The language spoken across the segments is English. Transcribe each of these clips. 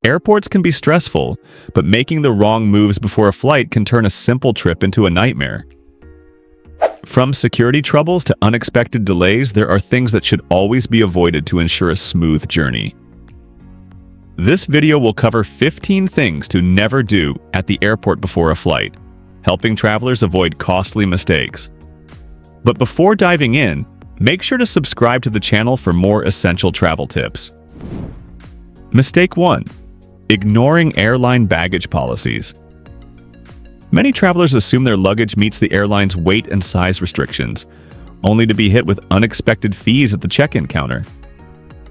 Airports can be stressful, but making the wrong moves before a flight can turn a simple trip into a nightmare. From security troubles to unexpected delays, there are things that should always be avoided to ensure a smooth journey. This video will cover 15 things to never do at the airport before a flight, helping travelers avoid costly mistakes. But before diving in, make sure to subscribe to the channel for more essential travel tips. Mistake 1. Ignoring airline baggage policies. Many travelers assume their luggage meets the airline's weight and size restrictions, only to be hit with unexpected fees at the check-in counter.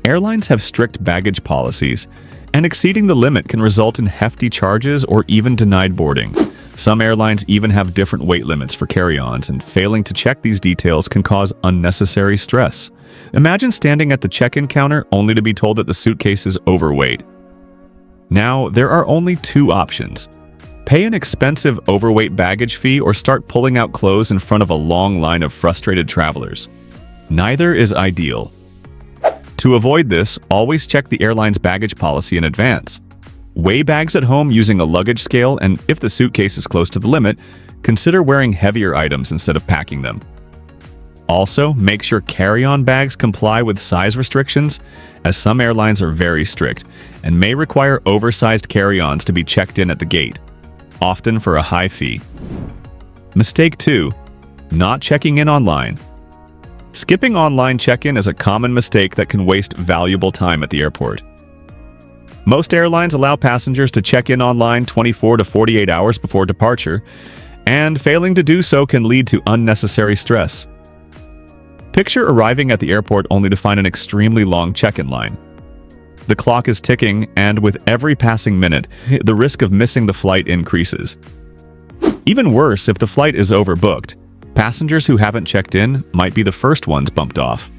Airlines have strict baggage policies, and exceeding the limit can result in hefty charges or even denied boarding. Some airlines even have different weight limits for carry-ons, and failing to check these details can cause unnecessary stress. Imagine standing at the check-in counter only to be told that the suitcase is overweight. Now, there are only two options. Pay an expensive overweight baggage fee or start pulling out clothes in front of a long line of frustrated travelers. Neither is ideal. To avoid this, always check the airline's baggage policy in advance. Weigh bags at home using a luggage scale, and if the suitcase is close to the limit, consider wearing heavier items instead of packing them. Also, make sure carry-on bags comply with size restrictions, as some airlines are very strict and may require oversized carry-ons to be checked in at the gate, often for a high fee. Mistake 2. Not checking in online. Skipping online check-in is a common mistake that can waste valuable time at the airport. Most airlines allow passengers to check in online 24 to 48 hours before departure, and failing to do so can lead to unnecessary stress. Picture arriving at the airport only to find an extremely long check-in line. The clock is ticking, and with every passing minute, the risk of missing the flight increases. Even worse, if the flight is overbooked, passengers who haven't checked in might be the first ones bumped off.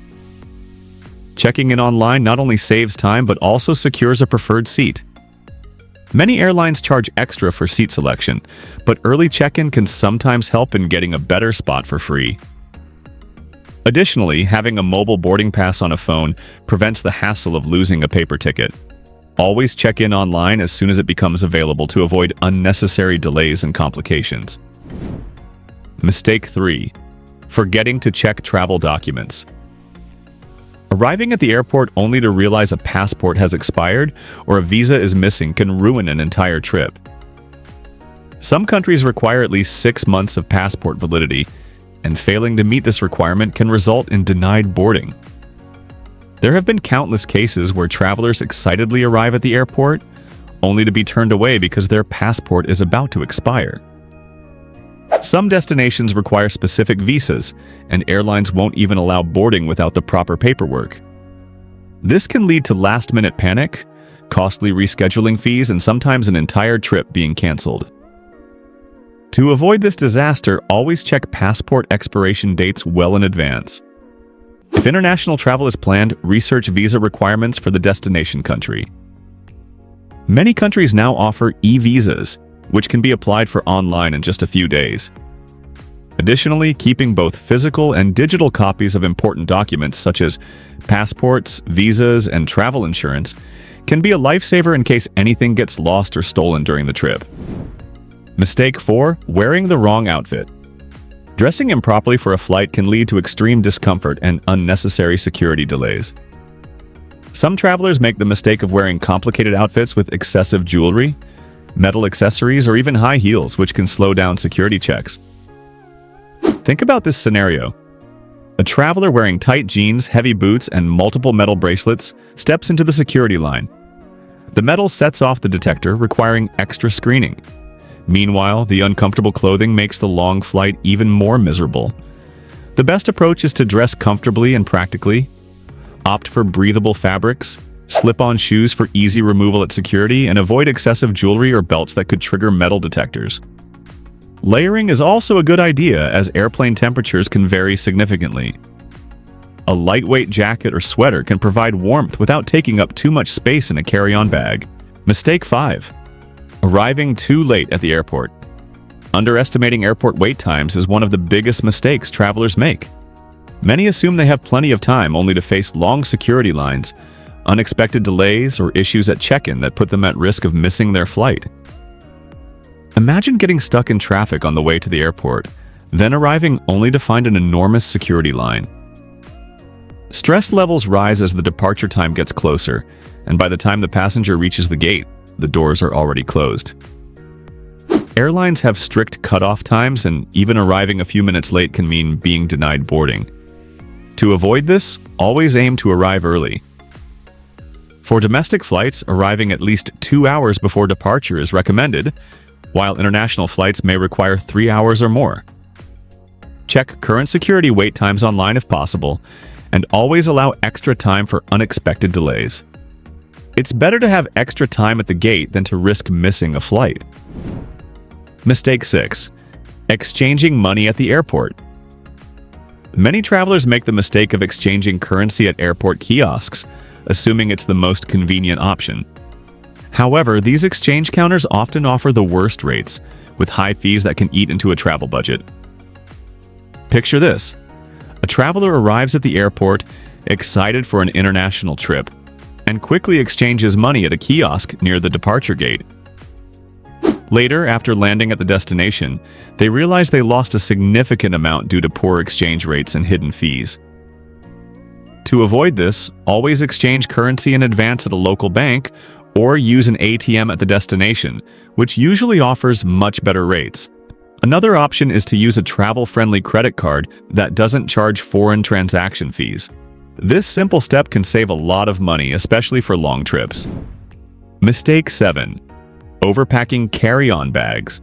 Checking in online not only saves time but also secures a preferred seat. Many airlines charge extra for seat selection, but early check-in can sometimes help in getting a better spot for free. Additionally, having a mobile boarding pass on a phone prevents the hassle of losing a paper ticket. Always check in online as soon as it becomes available to avoid unnecessary delays and complications. Mistake 3. Forgetting to check travel documents. Arriving at the airport only to realize a passport has expired or a visa is missing can ruin an entire trip. Some countries require at least 6 months of passport validity, and failing to meet this requirement can result in denied boarding. There have been countless cases where travelers excitedly arrive at the airport only to be turned away because their passport is about to expire. Some destinations require specific visas, and airlines won't even allow boarding without the proper paperwork. This can lead to last-minute panic, costly rescheduling fees, and sometimes an entire trip being canceled. To avoid this disaster, always check passport expiration dates well in advance. If international travel is planned, research visa requirements for the destination country. Many countries now offer e-visas, which can be applied for online in just a few days. Additionally, keeping both physical and digital copies of important documents such as passports, visas, and travel insurance can be a lifesaver in case anything gets lost or stolen during the trip. Mistake 4. Wearing the wrong outfit. Dressing improperly for a flight can lead to extreme discomfort and unnecessary security delays. Some travelers make the mistake of wearing complicated outfits with excessive jewelry, metal accessories, or even high heels, which can slow down security checks. Think about this scenario. A traveler wearing tight jeans, heavy boots, and multiple metal bracelets steps into the security line. The metal sets off the detector, requiring extra screening. Meanwhile, the uncomfortable clothing makes the long flight even more miserable. The best approach is to dress comfortably and practically. Opt for breathable fabrics, slip-on shoes for easy removal at security, and avoid excessive jewelry or belts that could trigger metal detectors. Layering is also a good idea as airplane temperatures can vary significantly. A lightweight jacket or sweater can provide warmth without taking up too much space in a carry-on bag. Mistake 5. Arriving too late at the airport. Underestimating airport wait times is one of the biggest mistakes travelers make. Many assume they have plenty of time only to face long security lines, unexpected delays, or issues at check-in that put them at risk of missing their flight. Imagine getting stuck in traffic on the way to the airport, then arriving only to find an enormous security line. Stress levels rise as the departure time gets closer, and by the time the passenger reaches the gate, the doors are already closed. Airlines have strict cutoff times, and even arriving a few minutes late can mean being denied boarding. To avoid this, always aim to arrive early. For domestic flights, arriving at least 2 hours before departure is recommended, while international flights may require 3 hours or more. Check current security wait times online if possible, and always allow extra time for unexpected delays. It's better to have extra time at the gate than to risk missing a flight. Mistake 6. Exchanging money at the airport. Many travelers make the mistake of exchanging currency at airport kiosks, assuming it's the most convenient option. However, these exchange counters often offer the worst rates, with high fees that can eat into a travel budget. Picture this. A traveler arrives at the airport, excited for an international trip, and quickly exchanges money at a kiosk near the departure gate. Later, after landing at the destination, they realize they lost a significant amount due to poor exchange rates and hidden fees. To avoid this, always exchange currency in advance at a local bank or use an ATM at the destination, which usually offers much better rates. Another option is to use a travel-friendly credit card that doesn't charge foreign transaction fees. This simple step can save a lot of money, especially for long trips. Mistake 7. Overpacking carry-on bags.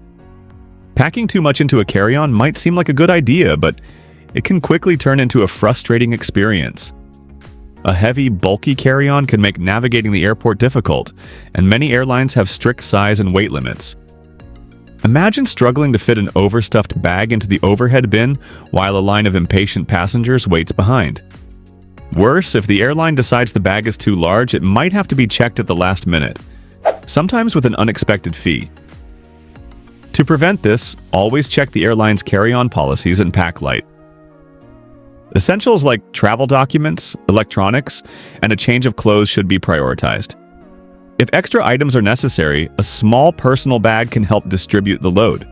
Packing too much into a carry-on might seem like a good idea, but it can quickly turn into a frustrating experience. A heavy, bulky carry-on can make navigating the airport difficult, and many airlines have strict size and weight limits. Imagine struggling to fit an overstuffed bag into the overhead bin while a line of impatient passengers waits behind. Worse, if the airline decides the bag is too large, it might have to be checked at the last minute, sometimes with an unexpected fee. To prevent this, always check the airline's carry-on policies and pack light. Essentials like travel documents, electronics, and a change of clothes should be prioritized. If extra items are necessary, a small personal bag can help distribute the load.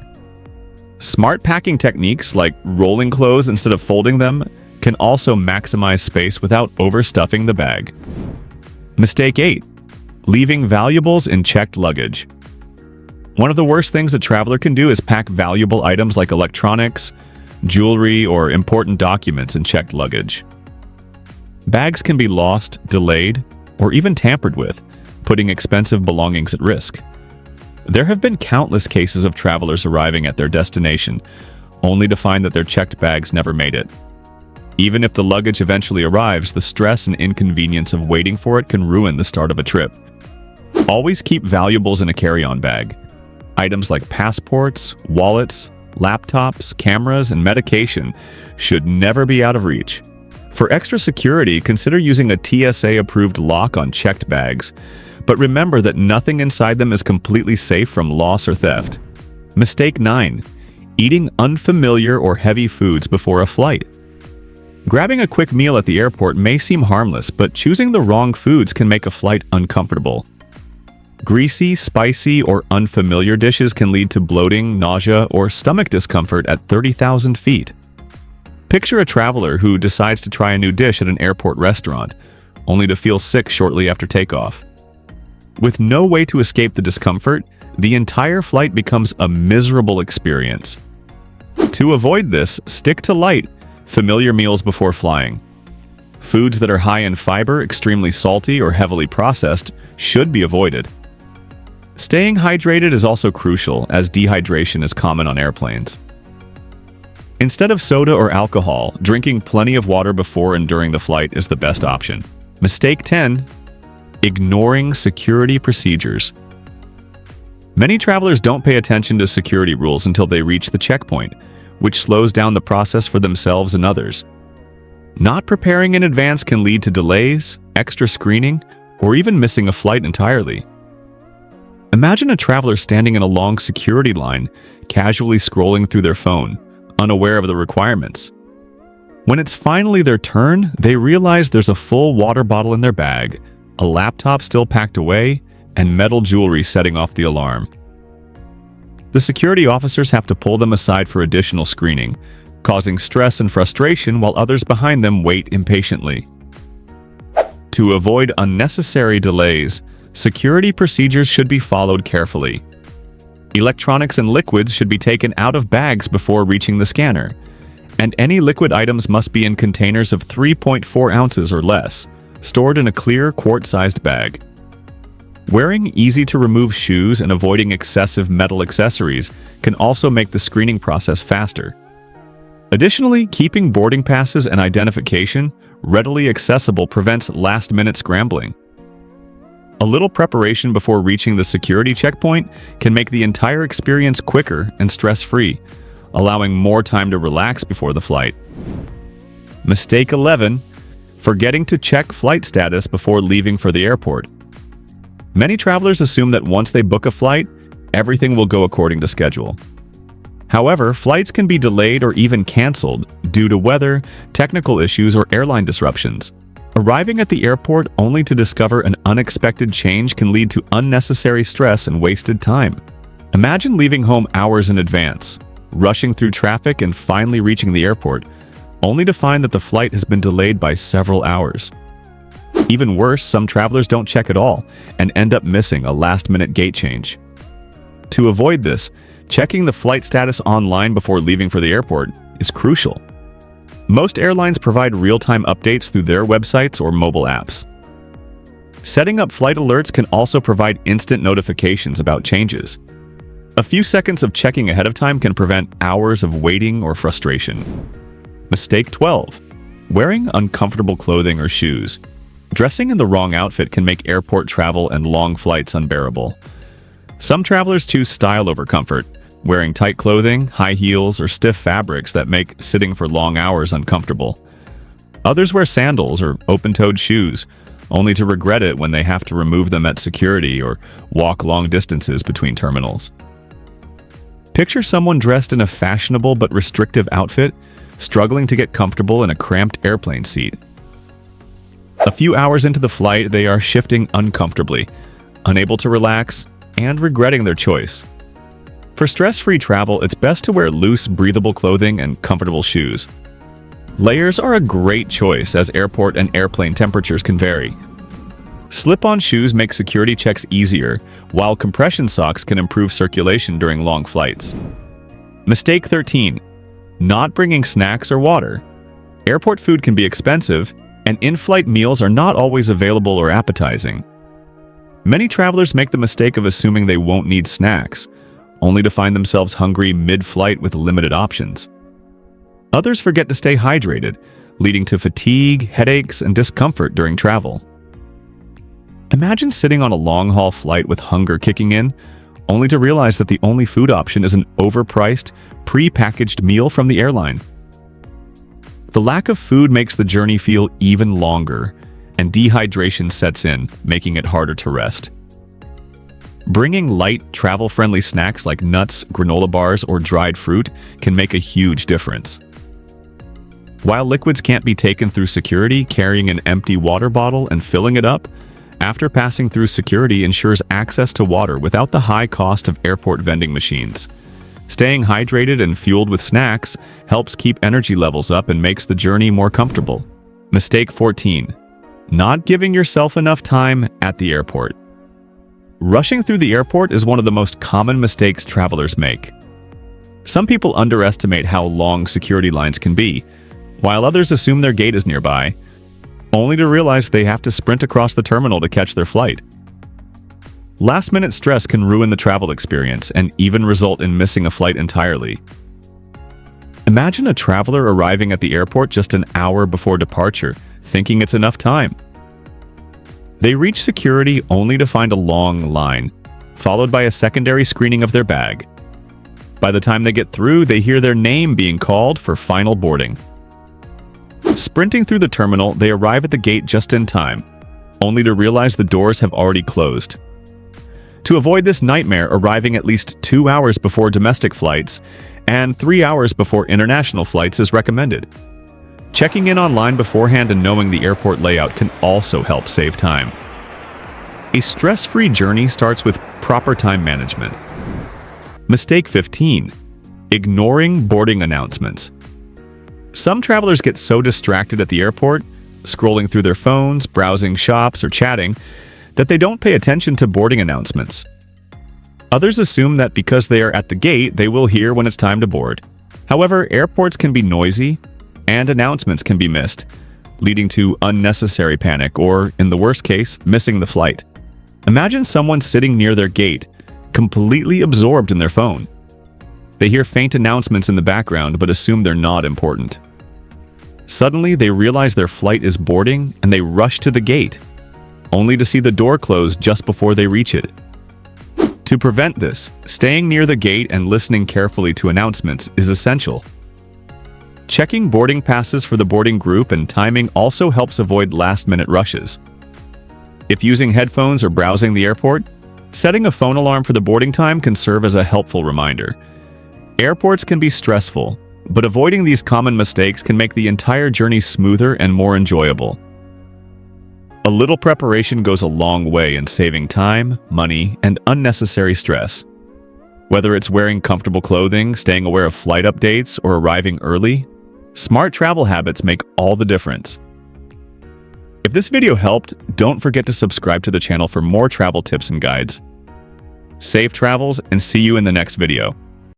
Smart packing techniques like rolling clothes instead of folding them can also maximize space without overstuffing the bag. Mistake 8. Leaving valuables in checked luggage. One of the worst things a traveler can do is pack valuable items like electronics, jewelry, or important documents in checked luggage. Bags can be lost, delayed, or even tampered with, putting expensive belongings at risk. There have been countless cases of travelers arriving at their destination, only to find that their checked bags never made it. Even if the luggage eventually arrives, the stress and inconvenience of waiting for it can ruin the start of a trip. Always keep valuables in a carry-on bag. Items like passports, wallets, laptops, cameras, and medication should never be out of reach. For extra security, consider using a TSA-approved lock on checked bags, but remember that nothing inside them is completely safe from loss or theft. Mistake 9. Eating unfamiliar or heavy foods before a flight. Grabbing a quick meal at the airport may seem harmless, but choosing the wrong foods can make a flight uncomfortable. Greasy, spicy, or unfamiliar dishes can lead to bloating, nausea, or stomach discomfort at 30,000 feet. Picture a traveler who decides to try a new dish at an airport restaurant, only to feel sick shortly after takeoff. With no way to escape the discomfort, the entire flight becomes a miserable experience. To avoid this, stick to light, familiar meals before flying. Foods that are high in fiber, extremely salty, or heavily processed should be avoided. Staying hydrated is also crucial, as dehydration is common on airplanes. Instead of soda or alcohol, drinking plenty of water before and during the flight is the best option. Mistake 10. Ignoring security procedures. Many travelers don't pay attention to security rules until they reach the checkpoint, which slows down the process for themselves and others. Not preparing in advance can lead to delays, extra screening, or even missing a flight entirely. Imagine a traveler standing in a long security line, casually scrolling through their phone, unaware of the requirements. When it's finally their turn, they realize there's a full water bottle in their bag, a laptop still packed away, and metal jewelry setting off the alarm. The security officers have to pull them aside for additional screening, causing stress and frustration while others behind them wait impatiently. To avoid unnecessary delays, security procedures should be followed carefully. Electronics and liquids should be taken out of bags before reaching the scanner, and any liquid items must be in containers of 3.4 ounces or less, stored in a clear quart-sized bag. Wearing easy-to-remove shoes and avoiding excessive metal accessories can also make the screening process faster. Additionally, keeping boarding passes and identification readily accessible prevents last-minute scrambling. A little preparation before reaching the security checkpoint can make the entire experience quicker and stress-free, allowing more time to relax before the flight. Mistake 11. Forgetting to check flight status before leaving for the airport. Many travelers assume that once they book a flight, everything will go according to schedule. However, flights can be delayed or even canceled due to weather, technical issues, or airline disruptions. Arriving at the airport only to discover an unexpected change can lead to unnecessary stress and wasted time. Imagine leaving home hours in advance, rushing through traffic and finally reaching the airport, only to find that the flight has been delayed by several hours. Even worse, some travelers don't check at all and end up missing a last-minute gate change. To avoid this, checking the flight status online before leaving for the airport is crucial. Most airlines provide real-time updates through their websites or mobile apps. Setting up flight alerts can also provide instant notifications about changes. A few seconds of checking ahead of time can prevent hours of waiting or frustration. Mistake 12. Wearing uncomfortable clothing or shoes. Dressing in the wrong outfit can make airport travel and long flights unbearable. Some travelers choose style over comfort, wearing tight clothing, high heels, or stiff fabrics that make sitting for long hours uncomfortable. Others wear sandals or open-toed shoes, only to regret it when they have to remove them at security or walk long distances between terminals. Picture someone dressed in a fashionable but restrictive outfit, struggling to get comfortable in a cramped airplane seat. A few hours into the flight, they are shifting uncomfortably, unable to relax, and regretting their choice. For stress-free travel, it's best to wear loose, breathable clothing and comfortable shoes. Layers are a great choice as airport and airplane temperatures can vary. Slip-on shoes make security checks easier, while compression socks can improve circulation during long flights. Mistake 13. Not bringing snacks or water. Airport food can be expensive, and in-flight meals are not always available or appetizing. Many travelers make the mistake of assuming they won't need snacks, only to find themselves hungry mid-flight with limited options. Others forget to stay hydrated, leading to fatigue, headaches, and discomfort during travel. Imagine sitting on a long-haul flight with hunger kicking in, only to realize that the only food option is an overpriced, pre-packaged meal from the airline. The lack of food makes the journey feel even longer, and dehydration sets in, making it harder to rest. Bringing light, travel-friendly snacks like nuts, granola bars, or dried fruit can make a huge difference. While liquids can't be taken through security, carrying an empty water bottle and filling it up after passing through security ensures access to water without the high cost of airport vending machines. Staying hydrated and fueled with snacks helps keep energy levels up and makes the journey more comfortable. Mistake 14. Not giving yourself enough time at the airport. Rushing through the airport is one of the most common mistakes travelers make. Some people underestimate how long security lines can be, while others assume their gate is nearby, only to realize they have to sprint across the terminal to catch their flight. Last-minute stress can ruin the travel experience and even result in missing a flight entirely. Imagine a traveler arriving at the airport just an hour before departure, thinking it's enough time. They reach security only to find a long line, followed by a secondary screening of their bag. By the time they get through, they hear their name being called for final boarding. Sprinting through the terminal, they arrive at the gate just in time, only to realize the doors have already closed. To avoid this nightmare, arriving at least 2 hours before domestic flights and 3 hours before international flights is recommended. Checking in online beforehand and knowing the airport layout can also help save time. A stress-free journey starts with proper time management. Mistake 15. Ignoring boarding announcements. Some travelers get so distracted at the airport, scrolling through their phones, browsing shops, or chatting, that they don't pay attention to boarding announcements. Others assume that because they are at the gate, they will hear when it's time to board. However, airports can be noisy, and announcements can be missed, leading to unnecessary panic or, in the worst case, missing the flight. Imagine someone sitting near their gate, completely absorbed in their phone. They hear faint announcements in the background but assume they're not important. Suddenly, they realize their flight is boarding and they rush to the gate, only to see the door close just before they reach it. To prevent this, staying near the gate and listening carefully to announcements is essential. Checking boarding passes for the boarding group and timing also helps avoid last-minute rushes. If using headphones or browsing the airport, setting a phone alarm for the boarding time can serve as a helpful reminder. Airports can be stressful, but avoiding these common mistakes can make the entire journey smoother and more enjoyable. A little preparation goes a long way in saving time, money, and unnecessary stress. Whether it's wearing comfortable clothing, staying aware of flight updates, or arriving early, smart travel habits make all the difference. If this video helped, don't forget to subscribe to the channel for more travel tips and guides. Safe travels, and see you in the next video.